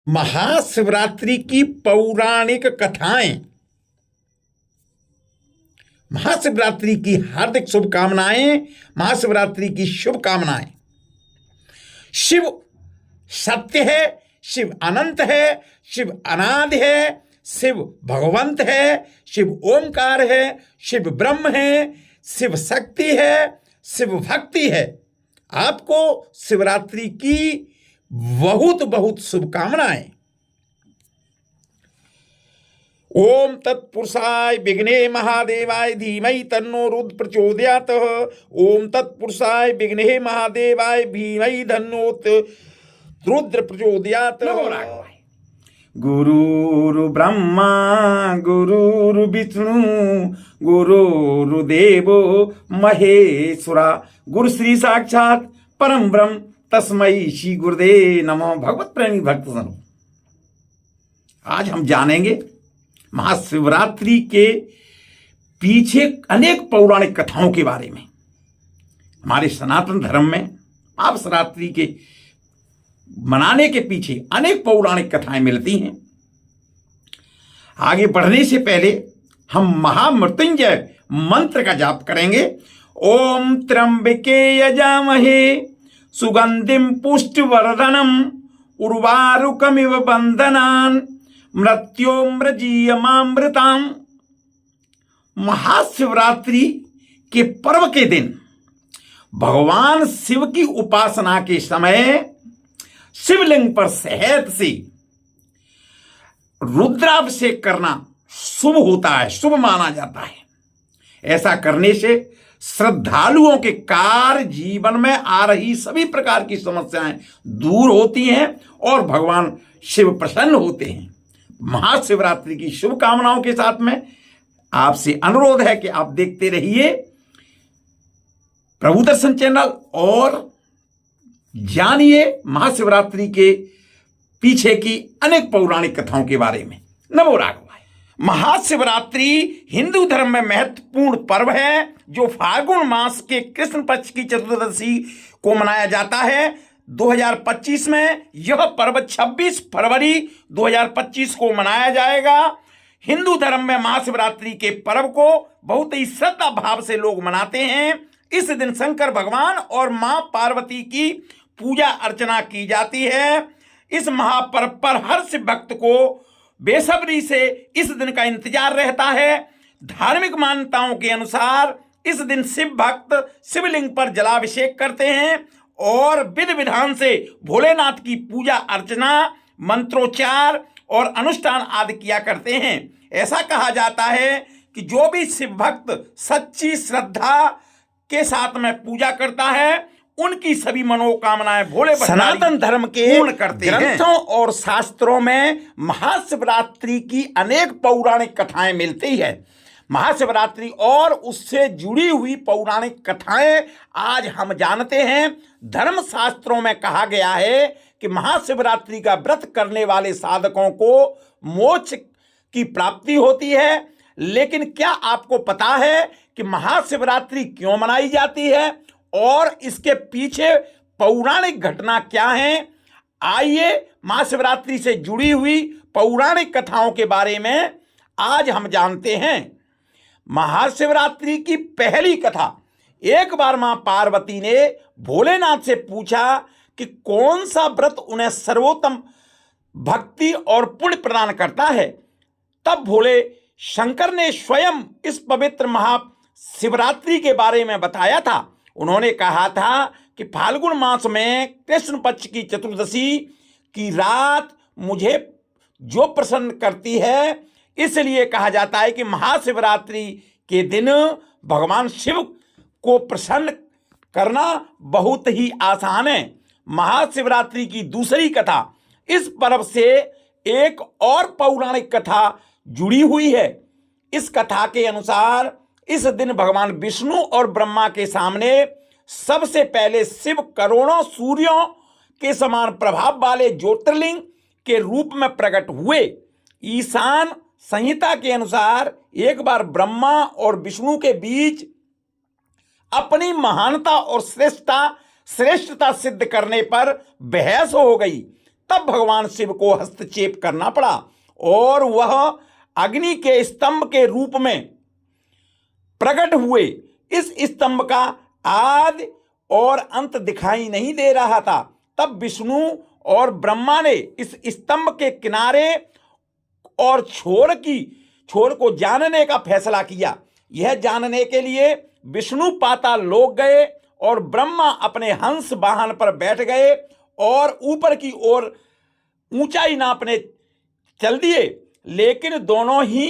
महाशिवरात्रि की पौराणिक कथाएं। महाशिवरात्रि की हार्दिक शुभकामनाएं। महाशिवरात्रि की शुभकामनाएं। शिव सत्य है, शिव अनंत है, शिव अनादि है, शिव भगवंत है, शिव ओमकार है, शिव ब्रह्म है, शिव शक्ति है, शिव भक्ति है। आपको शिवरात्रि की बहुत बहुत शुभकामनाएं। ओम तत्पुरुषाय विघ्ने महादेवाय धीमहि तन्नो रुद्र प्रचोदयात्। ओम तत्पुरुषाय विघ्ने महादेवाय धीमहि तन्नो रुद्र प्रचोदयात्। गुरुर् ब्रह्मा गुरुर् विष्णु गुरुर्देवो महेश्वरा। गुरु श्री साक्षात परम ब्रह्म तस्मै श्री गुरुदेव नमः। भगवत प्रेमी भक्तजनों, आज हम जानेंगे महाशिवरात्रि के पीछे अनेक पौराणिक कथाओं के बारे में। हमारे सनातन धर्म में महाशिवरात्रि के मनाने के पीछे अनेक पौराणिक कथाएं मिलती हैं। आगे बढ़ने से पहले हम महामृत्युंजय मंत्र का जाप करेंगे। ओम त्र्यंबके यजामहे सुगंधिम पुष्टिवर्धनम उर्वारुकमिव बंधनान मृत्योमृजीयमामृताम। महाशिवरात्रि के पर्व के दिन भगवान शिव की उपासना के समय शिवलिंग पर शहद से रुद्राभिषेक करना शुभ होता है, शुभ माना जाता है। ऐसा करने से श्रद्धालुओं के कार्य जीवन में आ रही सभी प्रकार की समस्याएं दूर होती हैं और भगवान शिव प्रसन्न होते हैं। महाशिवरात्रि की शुभकामनाओं के साथ में आपसे अनुरोध है कि आप देखते रहिए प्रभु दर्शन चैनल और जानिए महाशिवरात्रि के पीछे की अनेक पौराणिक कथाओं के बारे में। नमो राघवाय। महाशिवरात्रि हिंदू धर्म में महत्वपूर्ण पर्व है जो फाल्गुन मास के कृष्ण पक्ष की चतुर्दशी को मनाया जाता है। 2025 में यह पर्व 26 फरवरी 2025 को मनाया जाएगा। हिंदू धर्म में महाशिवरात्रि के पर्व को बहुत ही श्रद्धा भाव से लोग मनाते हैं। इस दिन शंकर भगवान और मां पार्वती की पूजा अर्चना की जाती है। इस महापर्व पर हर शिव भक्त को बेसब्री से इस दिन का इंतजार रहता है। धार्मिक मान्यताओं के अनुसार इस दिन शिव भक्त शिवलिंग पर जलाभिषेक करते हैं और विधि विधान से भोलेनाथ की पूजा अर्चना, मंत्रोच्चार और अनुष्ठान आदि किया करते हैं। ऐसा कहा जाता है कि जो भी शिव भक्त सच्ची श्रद्धा के साथ में पूजा करता है उनकी सभी मनोकामनाएं भोले सनातन धर्म के पूर्ण करते हैं। ग्रंथों और शास्त्रों में महाशिवरात्रि की अनेक पौराणिक कथाएं मिलती है। महाशिवरात्रि और उससे जुड़ी हुई पौराणिक कथाएं आज हम जानते हैं। धर्म शास्त्रों में कहा गया है कि महाशिवरात्रि का व्रत करने वाले साधकों को मोक्ष की प्राप्ति होती है। लेकिन क्या आपको पता है कि महाशिवरात्रि क्यों मनाई जाती है और इसके पीछे पौराणिक घटना क्या है? आइए महाशिवरात्रि से जुड़ी हुई पौराणिक कथाओं के बारे में आज हम जानते हैं। महाशिवरात्रि की पहली कथा। एक बार मां पार्वती ने भोलेनाथ से पूछा कि कौन सा व्रत उन्हें सर्वोत्तम भक्ति और पुण्य प्रदान करता है। तब भोले शंकर ने स्वयं इस पवित्र महाशिवरात्रि के बारे में बताया था। उन्होंने कहा था कि फाल्गुन मास में कृष्ण पक्ष की चतुर्दशी की रात मुझे जो प्रसन्न करती है, इसलिए कहा जाता है कि महाशिवरात्रि के दिन भगवान शिव को प्रसन्न करना बहुत ही आसान है। महाशिवरात्रि की दूसरी कथा। इस पर्व से एक और पौराणिक कथा जुड़ी हुई है। इस कथा के अनुसार इस दिन भगवान विष्णु और ब्रह्मा के सामने सबसे पहले शिव करोड़ों सूर्यों के समान प्रभाव वाले ज्योतिर्लिंग के रूप में प्रकट हुए। ईशान संहिता के अनुसार एक बार ब्रह्मा और विष्णु के बीच अपनी महानता और श्रेष्ठता सिद्ध करने पर बहस हो गई। तब भगवान शिव को हस्तक्षेप करना पड़ा और वह अग्नि के स्तंभ के रूप में प्रकट हुए। इस स्तंभ का आदि और अंत दिखाई नहीं दे रहा था। तब विष्णु और ब्रह्मा ने इस स्तंभ के किनारे और छोर को जानने का फैसला किया। यह जानने के लिए विष्णु पाताल लोक गए और ब्रह्मा अपने हंस वाहन पर बैठ गए और ऊपर की ओर ऊंचाई नापने चल दिए, लेकिन दोनों ही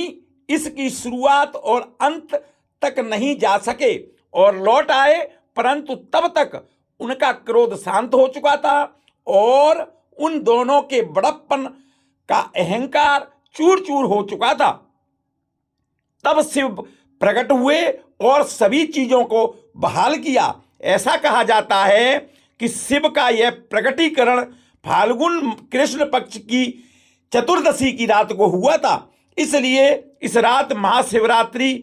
इसकी शुरुआत और अंत तक नहीं जा सके और लौट आए। परंतु तब तक उनका क्रोध शांत हो चुका था और उन दोनों के बड़प्पन का अहंकार चूर चूर हो चुका था। तब शिव प्रकट हुए और सभी चीजों को बहाल किया। ऐसा कहा जाता है कि शिव का यह प्रकटीकरण फाल्गुन कृष्ण पक्ष की चतुर्दशी की रात को हुआ था, इसलिए इस रात महाशिवरात्रि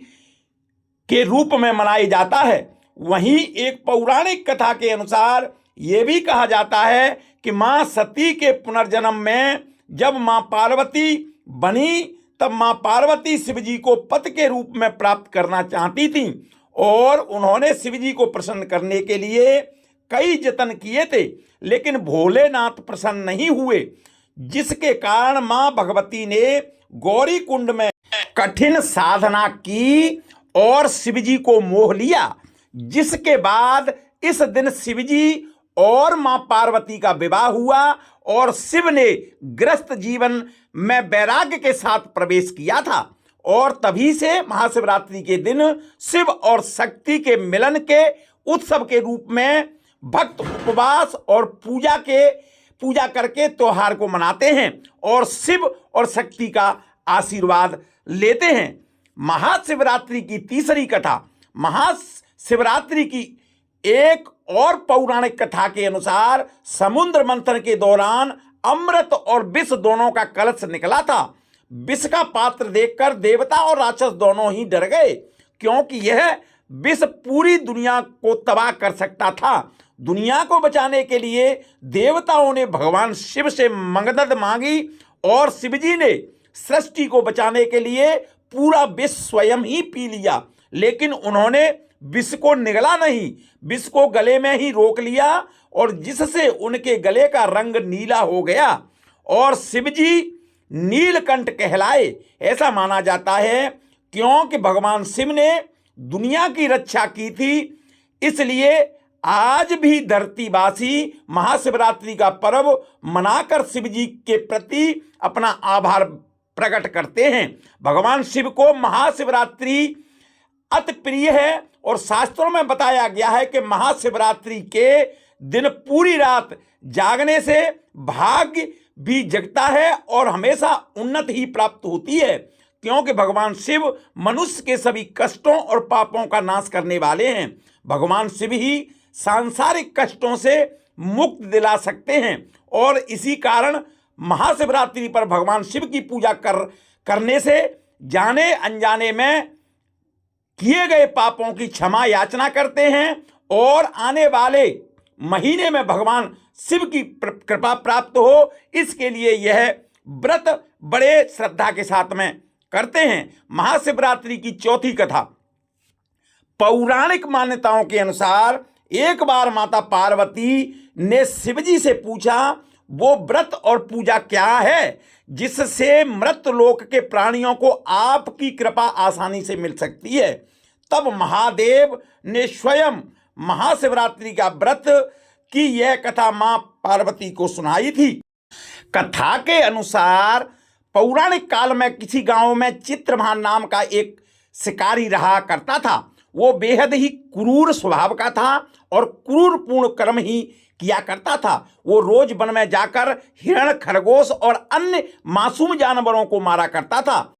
के रूप में मनाई जाता है। वहीं एक पौराणिक कथा के अनुसार यह भी कहा जाता है कि मां सती के पुनर्जन्म में जब मां पार्वती बनी तब मां पार्वती शिवजी को पति के रूप में प्राप्त करना चाहती थीं और उन्होंने शिवजी को प्रसन्न करने के लिए कई जतन किए थे, लेकिन भोलेनाथ प्रसन्न नहीं हुए, जिसके कारण मां भगवती ने गौरी कुंड में कठिन साधना की और शिवजी को मोह लिया, जिसके बाद इस दिन शिवजी और मां पार्वती का विवाह हुआ और शिव ने गृहस्थ जीवन में वैराग्य के साथ प्रवेश किया था और तभी से महाशिवरात्रि के दिन शिव और शक्ति के मिलन के उत्सव के रूप में भक्त उपवास और पूजा करके त्योहार को मनाते हैं और शिव और शक्ति का आशीर्वाद लेते हैं। महाशिवरात्रि की तीसरी कथा। महाशिवरात्रि की एक और पौराणिक कथा के अनुसार समुद्र मंथन के दौरान अमृत और विष दोनों का कलश निकला था। विष का पात्र देखकर देवता और राक्षस दोनों ही डर गए, क्योंकि यह विष पूरी दुनिया को तबाह कर सकता था। दुनिया को बचाने के लिए देवताओं ने भगवान शिव से मदद मांगी और शिवजी ने सृष्टि को बचाने के लिए पूरा विष स्वयं ही पी लिया, लेकिन उन्होंने विष को निगला नहीं, विष को गले में ही रोक लिया और जिससे उनके गले का रंग नीला हो गया और शिवजी नीलकंठ कहलाए। ऐसा माना जाता है क्योंकि भगवान शिव ने दुनिया की रक्षा की थी, इसलिए आज भी धरतीवासी महाशिवरात्रि का पर्व मनाकर शिवजी के प्रति अपना आभार प्रकट करते हैं। भगवान शिव को महाशिवरात्रि अति प्रिय है और शास्त्रों में बताया गया है कि महाशिवरात्रि के दिन पूरी रात जागने से भाग्य भी जगता है और हमेशा उन्नति ही प्राप्त होती है, क्योंकि भगवान शिव मनुष्य के सभी कष्टों और पापों का नाश करने वाले हैं। भगवान शिव ही सांसारिक कष्टों से मुक्त दिला सकते हैं और इसी कारण महाशिवरात्रि पर भगवान शिव की पूजा करने से जाने अनजाने में किए गए पापों की क्षमा याचना करते हैं और आने वाले महीने में भगवान शिव की कृपा प्राप्त हो, इसके लिए यह व्रत बड़े श्रद्धा के साथ में करते हैं। महाशिवरात्रि की चौथी कथा। पौराणिक मान्यताओं के अनुसार एक बार माता पार्वती ने शिवजी से पूछा वो व्रत और पूजा क्या है जिससे मृत लोक के प्राणियों को आपकी कृपा आसानी से मिल सकती है। तब महादेव ने स्वयं महाशिवरात्रि का व्रत की यह कथा मां पार्वती को सुनाई थी। कथा के अनुसार पौराणिक काल में किसी गांव में चित्रभान नाम का एक शिकारी रहा करता था। वो बेहद ही क्रूर स्वभाव का था और क्रूरपूर्ण कर्म ही किया करता था। वो रोज वन में जाकर हिरण, खरगोश और अन्य मासूम जानवरों को मारा करता था।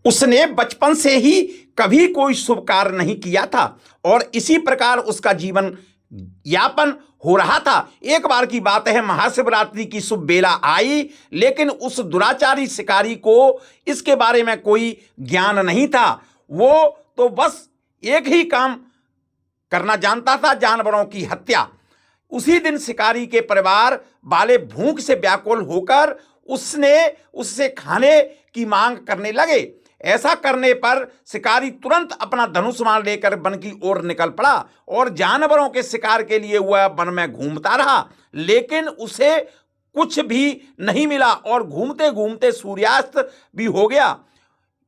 उसने बचपन से ही कभी कोई शुभ कार्य नहीं किया था और इसी प्रकार उसका जीवन यापन हो रहा था। एक बार की बात है, महाशिवरात्रि की शुभ बेला आई, लेकिन उस दुराचारी शिकारी को इसके बारे में कोई ज्ञान नहीं था। वो तो बस एक ही काम करना जानता था, जानवरों की हत्या। उसी दिन शिकारी के परिवार वाले भूख से व्याकुल होकर उससे खाने की मांग करने लगे। ऐसा करने पर शिकारी तुरंत अपना धनुष्मान लेकर वन की ओर निकल पड़ा और जानवरों के शिकार के लिए वह वन में घूमता रहा, लेकिन उसे कुछ भी नहीं मिला और घूमते घूमते सूर्यास्त भी हो गया।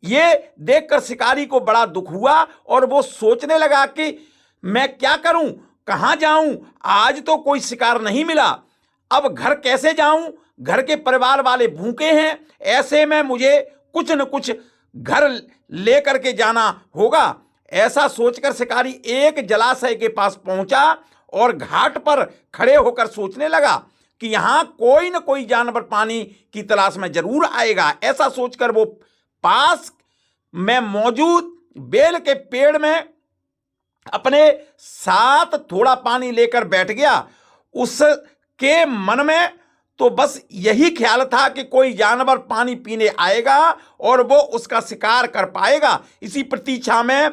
ये देखकर शिकारी को बड़ा दुख हुआ और वो सोचने लगा कि मैं क्या करूं, कहां जाऊं, आज तो कोई शिकार नहीं मिला, अब घर कैसे जाऊं, घर के परिवार वाले भूखे हैं, ऐसे में मुझे कुछ न कुछ घर लेकर के जाना होगा। ऐसा सोचकर शिकारी एक जलाशय के पास पहुंचा और घाट पर खड़े होकर सोचने लगा कि यहां कोई न कोई जानवर पानी की तलाश में जरूर आएगा। ऐसा सोचकर वो पास में मौजूद बेल के पेड़ में अपने साथ थोड़ा पानी लेकर बैठ गया। उसके मन में तो बस यही ख्याल था कि कोई जानवर पानी पीने आएगा और वो उसका शिकार कर पाएगा। इसी प्रतीक्षा में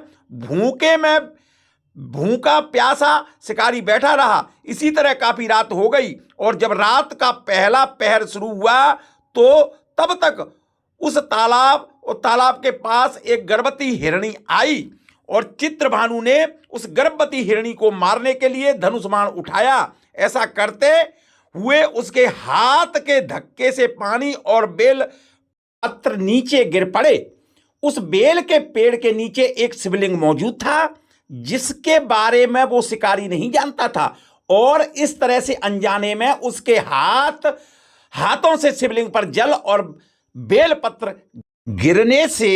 भूखा प्यासा शिकारी बैठा रहा। इसी तरह काफी रात हो गई और जब रात का पहला पहर शुरू हुआ तो तब तक उस तालाब के पास एक गर्भवती हिरणी आई और चित्रभानु ने उस गर्भवती हिरणी को मारने के लिए धनुष्मान उठाया। ऐसा करते हुए उसके हाथ के धक्के से पानी और बेल पत्र नीचे गिर पड़े। उस बेल के पेड़ के नीचे एक शिवलिंग मौजूद था जिसके बारे में वो शिकारी नहीं जानता था और इस तरह से अनजाने में उसके हाथों से शिवलिंग पर जल और बेल पत्र गिरने से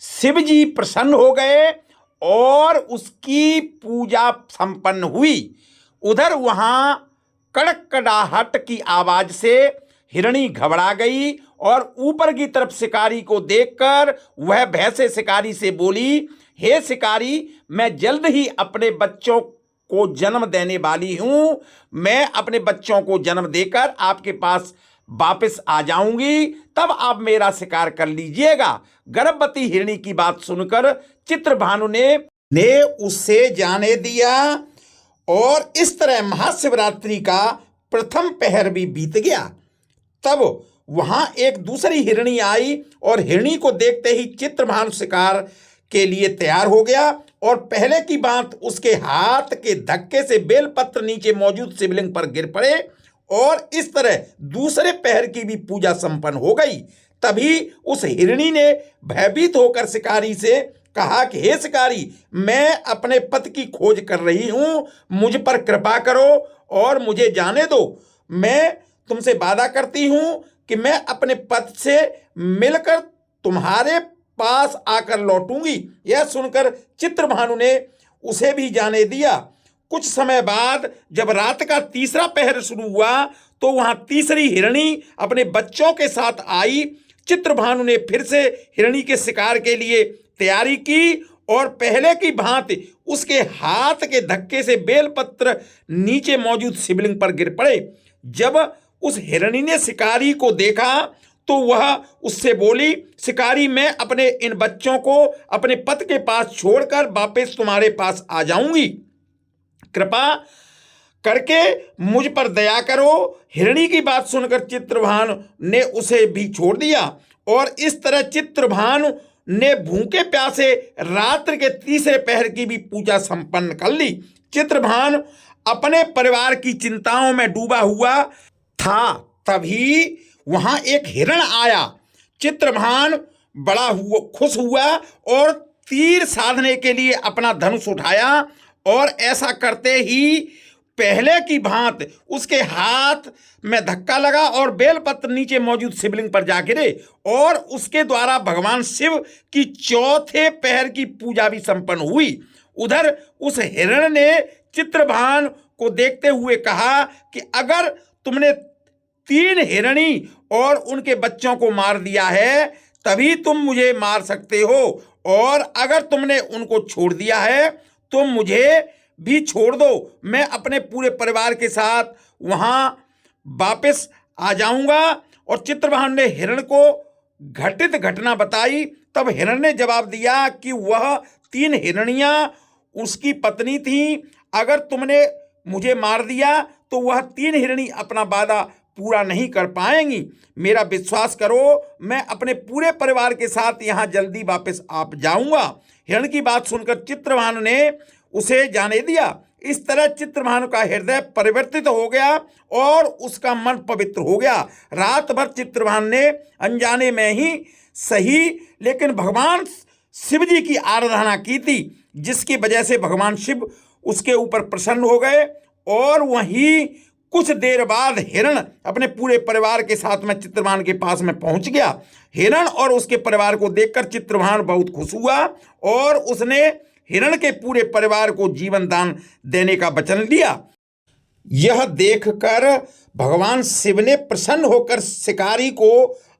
शिव जी प्रसन्न हो गए और उसकी पूजा संपन्न हुई। उधर वहां कड़कड़ाहट की आवाज से हिरणी घबरा गई और ऊपर की तरफ शिकारी को देखकर वह भय से शिकारी से बोली, हे शिकारी, मैं जल्द ही अपने बच्चों को जन्म देने वाली हूं। मैं अपने बच्चों को जन्म देकर आपके पास वापस आ जाऊंगी, तब आप मेरा शिकार कर लीजिएगा। गर्भवती हिरणी की बात सुनकर चित्रभानु ने उससे जाने दिया और इस तरह महाशिवरात्रि का प्रथम पहर भी बीत गया। तब वहां एक दूसरी हिरणी आई और हिरणी को देखते ही चित्रभानु शिकार के लिए तैयार हो गया और पहले की बात उसके हाथ के धक्के से बेलपत्र नीचे मौजूद शिवलिंग पर गिर पड़े और इस तरह दूसरे पहर की भी पूजा संपन्न हो गई। तभी उस हिरणी ने भयभीत होकर शिकारी से कहा कि हे शिकारी, मैं अपने पति की खोज कर रही हूं, मुझ पर कृपा करो और मुझे जाने दो। मैं तुमसे वादा करती हूं कि मैं अपने पति से मिलकर तुम्हारे पास आकर लौटूंगी। यह सुनकर चित्रभानु ने उसे भी जाने दिया। कुछ समय बाद जब रात का तीसरा पहर शुरू हुआ तो वहां तीसरी हिरणी अपने बच्चों के साथ आई। चित्रभानु ने फिर से हिरणी के शिकार के लिए तैयारी की और पहले की भांति उसके हाथ के धक्के से बेलपत्र नीचे मौजूद शिवलिंग पर गिर पड़े। जब उस हिरणी ने शिकारी को देखा तो वह उससे बोली, शिकारी, मैं अपने इन बच्चों को अपने पति के पास छोड़कर वापस तुम्हारे पास आ जाऊंगी, कृपा करके मुझ पर दया करो। हिरणी की बात सुनकर चित्रभानु ने उसे भी छोड़ दिया और इस तरह चित्रभानु ने भूखे प्यासे रात्रि के तीसरे पहर की भी पूजा संपन्न कर ली। चित्रभानु अपने परिवार की चिंताओं में डूबा हुआ था। तभी वहां एक हिरण आया। चित्रभानु बड़ा खुश हुआ और तीर साधने के लिए अपना धनुष उठाया और ऐसा करते ही पहले की भांति उसके हाथ में धक्का लगा और बेलपत्र नीचे मौजूद शिवलिंग पर जा गिरे और उसके द्वारा भगवान शिव की चौथे पहर की पूजा भी संपन्न हुई। उधर उस हिरण ने चित्रभानु को देखते हुए कहा कि अगर तुमने 3 हिरणी और उनके बच्चों को मार दिया है तभी तुम मुझे मार सकते हो, और अगर तुमने उनको छोड़ दिया है तो मुझे भी छोड़ दो। मैं अपने पूरे परिवार के साथ वहां वापस आ जाऊंगा। और चित्रभानु ने हिरण को घटित घटना बताई। तब हिरण ने जवाब दिया कि वह 3 हिरणियां उसकी पत्नी थी। अगर तुमने मुझे मार दिया तो वह 3 हिरणी अपना वादा पूरा नहीं कर पाएंगी। मेरा विश्वास करो, मैं अपने पूरे परिवार के साथ यहाँ जल्दी वापस आ जाऊंगा। हिरण की बात सुनकर चित्रभानु ने उसे जाने दिया। इस तरह चित्रभानु का हृदय परिवर्तित हो गया और उसका मन पवित्र हो गया। रात भर चित्रभानु ने अनजाने में ही सही लेकिन भगवान शिव जी की आराधना की थी, जिसकी वजह से भगवान शिव उसके ऊपर प्रसन्न हो गए। और वहीं कुछ देर बाद हिरण अपने पूरे परिवार के साथ में चित्रभानु के पास में पहुंच गया। हिरण और उसके परिवार को देखकर चित्रभानु बहुत खुश हुआ और उसने हिरण के पूरे परिवार को जीवन दान देने का वचन लिया। यह देखकर भगवान शिव ने प्रसन्न होकर शिकारी को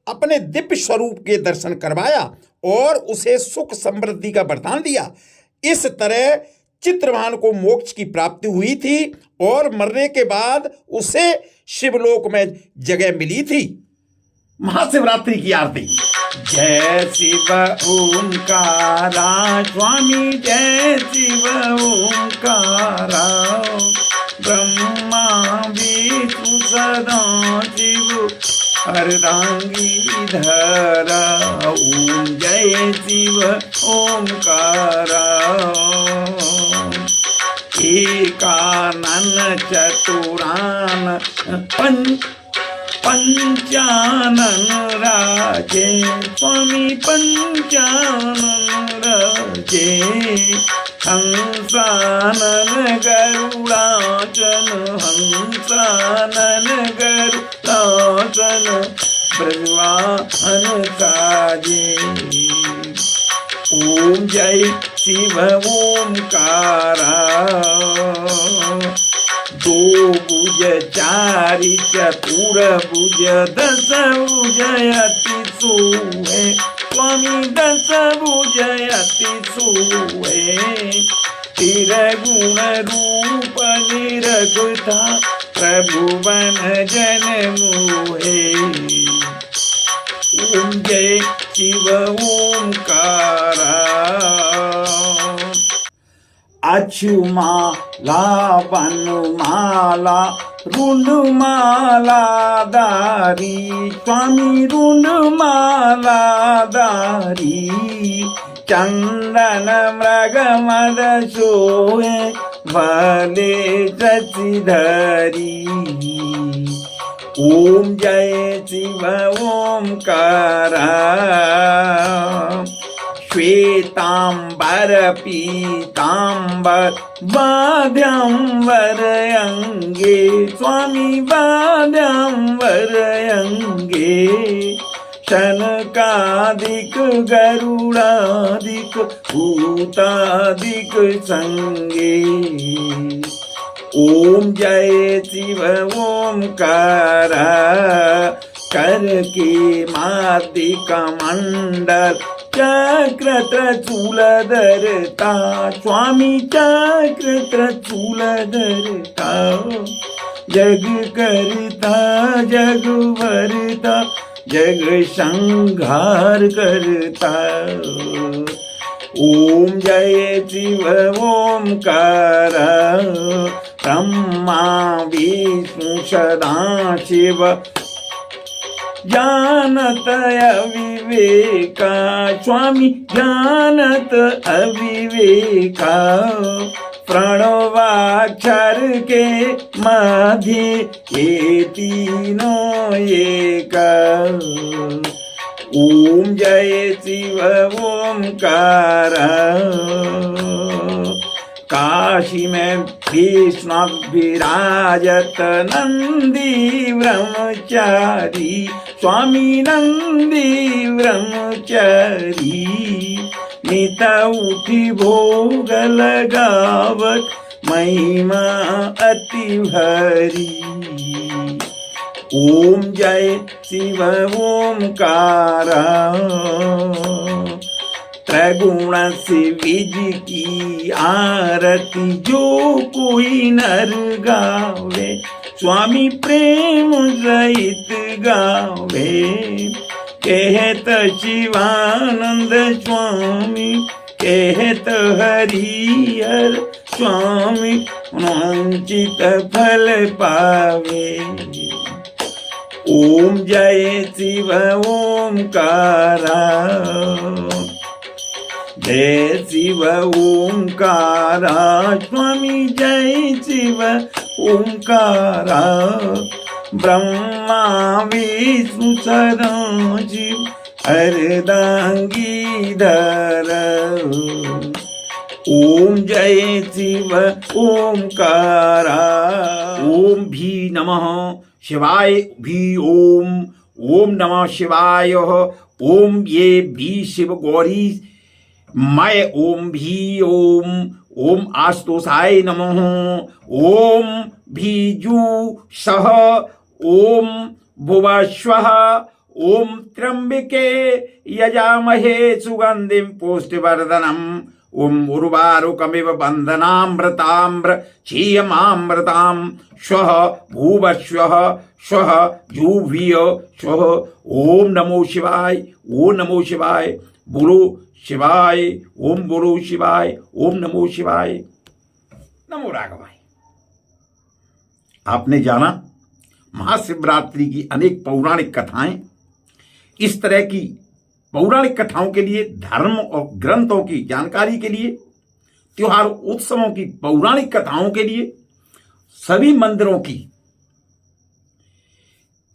अपने दिव्य स्वरूप के दर्शन करवाया और उसे सुख समृद्धि का वरदान दिया। इस तरह चित्रभानु को मोक्ष की प्राप्ति हुई थी और मरने के बाद उसे शिवलोक में जगह मिली थी। महाशिवरात्रि की आरती। जय शिव ओंकारा स्वामी, जय शिव ओंकारा, ब्रह्मा विष्णु सदा शिव अर्धांगिधरा। ओम जय शिव ओंकारा, एकानन चतुरान पंचानन राजे, स्वामी पंचानन राजे, हंसानन गरुड़ाचन, हंसानन गरुड़ाचन, ब्रजवाहन काजे। ओम जय शिव ओंकारा, दो भुज चारि चतुर भुज, दस भुज अति सोहे, स्वामी दस भुज अति सोहे, तिरगुण रूप निरगुता, प्रभु बन जन मोहे। ओम जय शिव ओंकारा। अछुमाला वनमाला रुंडमाला दारी, स्वामी रुंडमाला दारी, चंदन मृग मद सोहे, भले शशिधरी। ओम जय शिव ओंकारा। श्वेतांबर पीतांबर वाद्यांबर अंगे, स्वामी वाद्यांबर अंगे, शनकादिक गरुड़ादिक भूतादिक संगे। ओम जय शिव ओंकारा। कर के मादिक मंडल चक्र त्रिशूलधरता, स्वामी चक्र त्रिशूलधरता, जग करता जग भरता, जग संहार करता। ओम जय शिव ओंकारा। ब्रह्मा विष्णु सदा शिव, जानत अविवेका, स्वामी जानत अविवेका, प्रणवाक्षर के मध्य ये तीनों एका। ओम जय शिव ओंकारा। काशी में विष्णु विराजत नंदी ब्रह्मचारी, स्वामी नंदी ब्रह्मचारी, नित उठी भोग लगावत, महिमा अति भारी। ओम जय शिव ओंकारा। त्रैगुण शिविज की आरती जो कोई नर गावे, स्वामी प्रेम सहित गावे। कहत शिवानंद स्वामी, कहत हरिहर स्वामी, वांछित फल पावे। ओम जय शिव ओंकारा, जय शिव ओंकारा, स्वामी जय शिव ओंकारा। ब्रह्मा विष्णु सदाशिव अर्धांगीधर। ओम जय शिव ओंकारा। ओम भी नमः शिवाय भी ओम। ओम नमः शिवाय। ओम ये भी शिव गौरी मय ओम भी ओम। ओम आस्तोषाय नमः। ओम भीजु सह। ओम भुवस्वः। ओम त्र्यंबके यजामहे सुगंधिं पुष्टिवर्धनम्। ओम उर्वारुकमिव बन्धनामृताम्र क्षीयमामृतां श्वः भूवस्वः श्वः जुह्वीय श्वः। ओम नमो शिवाय। ओम नमो शिवाय। बोलो शिवाय। ओम बोलो शिवाय। ओम नमो शिवाय। नमो राघवाय। आपने जाना महाशिवरात्रि की अनेक पौराणिक कथाएं। इस तरह की पौराणिक कथाओं के लिए, धर्म और ग्रंथों की जानकारी के लिए, त्योहार उत्सवों की पौराणिक कथाओं के लिए, सभी मंदिरों की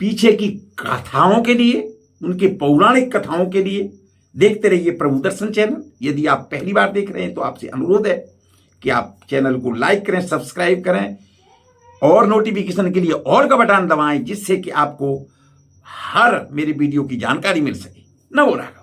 पीछे की कथाओं के लिए, उनकी पौराणिक कथाओं के लिए देखते रहिए प्रभु दर्शन चैनल। यदि आप पहली बार देख रहे हैं तो आपसे अनुरोध है कि आप चैनल को लाइक करें, सब्सक्राइब करें और नोटिफिकेशन के लिए ऑल का बटन दबाएं, जिससे कि आपको हर मेरे वीडियो की जानकारी मिल सके। नमो राघवाय।